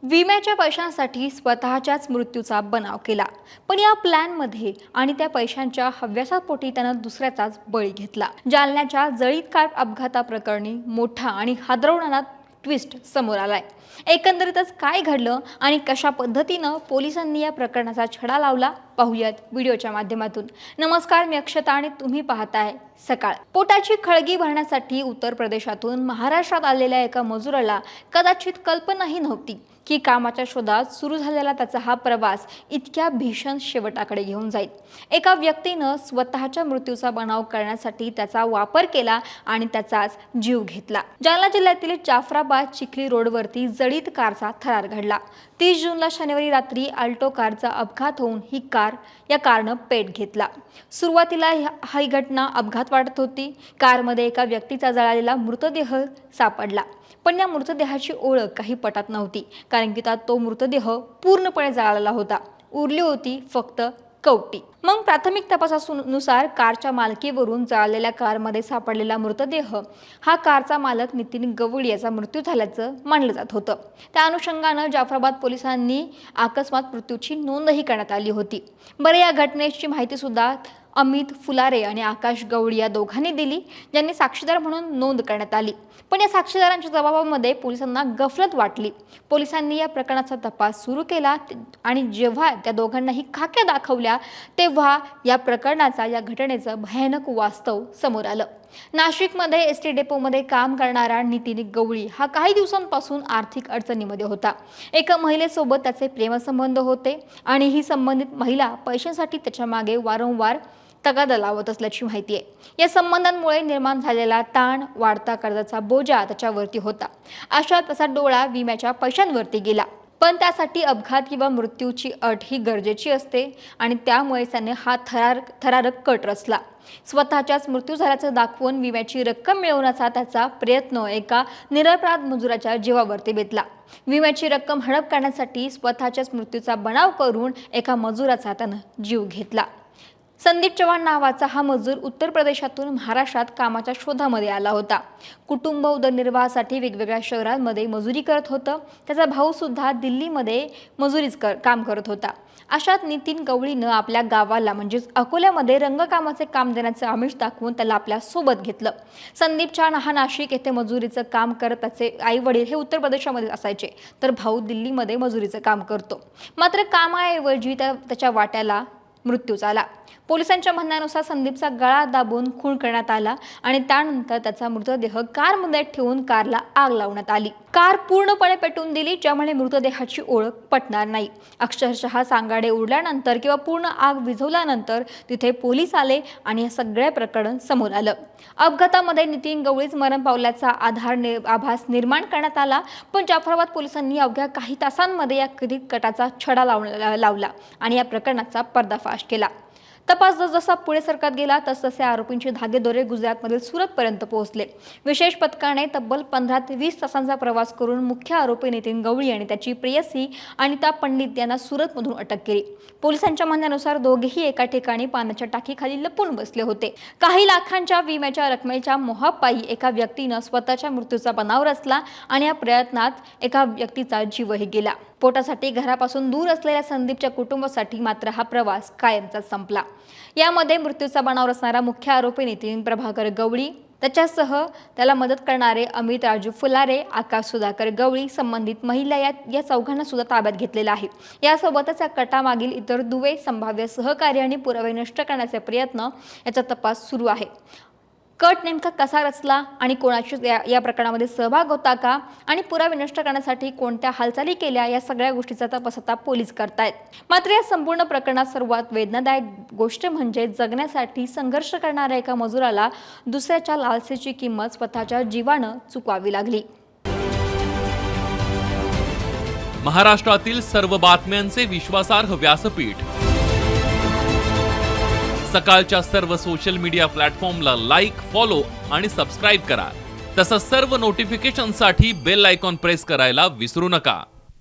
विम्याच्या पैशांसाठी स्वतःच्याच मृत्यूचा बनाव केला, पण या प्लॅनमध्ये आणि त्या पैशांच्या हव्यासापोटी त्यानं दुसऱ्याचाच बळी घेतला। जालन्याच्या जळीत कार अपघाताप्रकरणी मोठा आणि हादरवणारा ट्विस्ट समोर आलाय। एकंदरीतच काय घडलं आणि कशा पद्धतीनं पोलिसांनी या प्रकरणाचा छडा लावला पाहूयात व्हिडिओच्या माध्यमातून। नमस्कार, मी अक्षता आणि तुम्ही पाहताय सकाळ। पोटाची खळगी भरण्यासाठी उत्तर प्रदेशातून महाराष्ट्रात आलेल्या एका मजुराला कदाचित कल्पनाही नव्हती की कामाच्या शोधात सुरू झालेला त्याचा हा प्रवास इतक्या भीषण शेवटाकडे घेऊन जाईल। एका व्यक्तीनं स्वतःच्या मृत्यूचा बनाव करण्यासाठी त्याचा वापर केला आणि त्याचाच जीव घेतला। जालना जिल्ह्यातील जाफराबाद चिखली रोडवरती जळीत कारचा थरार घडला। 30 जूनला शनिवारी रात्री अल्टो कारचा अपघात होऊन ही कारनं पेट घेतला। सुरुवातीला ही घटना अपघात वाटत होती। कारमध्ये एका व्यक्तीचा जळालेला मृतदेह सापडला, पण या मृतदेहाची ओळख काही पटत नव्हती, कारण की तो मृतदेह पूर्णपणे जळालेला होता। उरली होती फक्त कवटी। मग प्राथमिक तपासानुसार कारच्या मालकीवरून जळालेल्या कारमध्ये सापडलेला मृतदेह हा कारचा मालक नितीन गवळी याचा मृत्यू झाल्याचं मानलं जात होतं। त्या अनुषंगानं जाफराबाद पोलिसांनी अकस्मात मृत्यूची नोंदही करण्यात आली होती। बरं, या घटनेची माहिती सुद्धा अमित फुलारे आणि आकाश गवळी या दोघांनी दिली, ज्यांनी साक्षीदार म्हणून नोंद करण्यात आली। पण या साक्षीदारांच्या जबाबामध्ये पोलिसांना गफलत वाटली। पोलिसांनी या प्रकरणाचा तपास सुरू केला आणि जेव्हा त्या दोघांनाही खाक्या दाखवल्या तेव्हा या घटनेचं भयानक वास्तव समोर आलं। नाशिकमध्ये एसटी डेपोमध्ये काम करणारा नितीन गवळी हा काही दिवसांपासून आर्थिक अडचणीमध्ये होता। एका महिलेसोबत त्याचे प्रेमसंबंध होते आणि ही संबंधित महिला पैशांसाठी त्याच्या मागे वारंवार तगादा लावत असल्याची माहिती आहे। या संबंधांमुळे निर्माण झालेला ताण, वाढता कर्जाचा बोजा त्याच्यावरती होता। अशात त्याचा डोळा विम्याच्या पैशांवरती गेला, पण त्यासाठी अपघात किंवा मृत्यूची अट ही गरजेची असते आणि त्यामुळे त्याने हा थरारक कट रचला। स्वतःच्याच मृत्यू झाल्याचं दाखवून विम्याची रक्कम मिळवण्याचा त्याचा प्रयत्न एका निरपराध मजुराच्या जीवावरती बेतला। विम्याची रक्कम हडप करण्यासाठी स्वतःच्याच मृत्यूचा बनाव करून एका मजुराचा त्यानं जीव घेतला। संदीप चव्हाण नावाचा हा मजूर उत्तर प्रदेशातून महाराष्ट्रात कामाच्या शोधामध्ये आला होता। कुटुंब उदरनिर्वाहासाठी वेगवेगळ्या शहरांमध्ये मजुरी करत होतं। त्याचा भाऊ सुद्धा दिल्लीमध्ये काम करत होता। अशात नितीन गवळीनं आपल्या गावाला म्हणजेच अकोल्यामध्ये रंगकामाचे काम देण्याचं आमिष दाखवून त्याला आपल्या सोबत घेतलं। संदीप चव्हाण हा नाशिक येथे मजुरीचं काम करत, त्याचे आई वडील हे उत्तर प्रदेशामध्ये असायचे, तर भाऊ दिल्लीमध्ये मजुरीचं काम करतो। मात्र कामाऐवजी त्याच्या वाट्याला मृत्यू झाला। पोलिसांच्या म्हणण्यानुसार संदीपचा गळा दाबून खून करण्यात आला आणि त्यानंतर त्याचा मृतदेह कारमध्ये ठेवून कारला आग लावण्यात आली। कार पूर्णपणे पेटवून दिली, ज्यामुळे मृतदेहाची ओळख पटणार नाही। अक्षरशः सांगाडे उडल्यानंतर किंवा पूर्ण आग विझवल्यानंतर तिथे पोलीस आले आणि हे सगळे प्रकरण समोर आलं। अपघातामध्ये नितीन गवळीच मरण पावल्याचा आभास निर्माण करण्यात आला, पण जाफराबाद पोलिसांनी अवघ्या काही तासांमध्ये या कथित कटाचा छडा लावला आणि या प्रकरणाचा पर्दाफाश केला। तपास जसा पुढे सरकत गेला तसतसे आरोपींचे धागेदोरे गुजरातमधील सुरतपर्यंत पोहोचले। विशेष पथकाने तब्बल 15 ते 20 तासांचा प्रवास करून मुख्य आरोपी नितीन गवळी आणि त्याची प्रेयसी अनिता पंडित यांना सुरतमधून अटक केली। पोलिसांच्या म्हणण्यानुसार दोघेही एका ठिकाणी पाण्याच्या टाकीखाली लपून बसले होते। काही लाखांच्या विम्याच्या रकमेच्या मोहापायी एका व्यक्तीनं स्वतःच्या मृत्यूचा बनाव रचला आणि या प्रयत्नात एका व्यक्तीचा जीवही गेला। पोटासाठी घरापासून दूर असलेल्या संदीपच्या कुटुंबासाठी मात्र हा प्रवास कायमचा संपला। यामध्ये मृत्यूचा बनाव रचणारा मुख्य आरोपी नितीन प्रभाकर गवळी, त्याच्यासह त्याला मदत करणारे अमित राजू फुलारे, आकाश सुधाकर गवळी, संबंधित महिला या चौघांना सुद्धा ताब्यात घेतलेला आहे। यासोबतच या कटामागील इतर दुवे, संभाव्य सहकारी आणि पुरावे नष्ट करण्याचे प्रयत्न याचा तपास सुरू आहे। कट नेमका कसा रचला आणि कोणाची या प्रकरणामध्ये सहभाग होता का आणि पुरावे नष्ट करण्यासाठी कोणत्या हालचाली केल्या, या सगळ्या गोष्टीचा तपास आता पोलीस करतायत। मात्र या संपूर्ण प्रकरणात सर्वात वेदनादायक गोष्ट म्हणजे जगण्यासाठी संघर्ष करणाऱ्या एका मजुराला दुसऱ्याच्या लालसेची किंमत स्वतःच्या जीवानं चुकवावी लागली। महाराष्ट्रातील सर्व बातम्यांचे विश्वासार्ह व्यासपीठ सकाळच्या सर्व सोशल मीडिया प्लॅटफॉर्मला लाईक, फॉलो आणि सबस्क्राईब करा। तसंच सर्व नोटिफिकेशनसाठी बेल आयकॉन प्रेस करायला विसरू नका।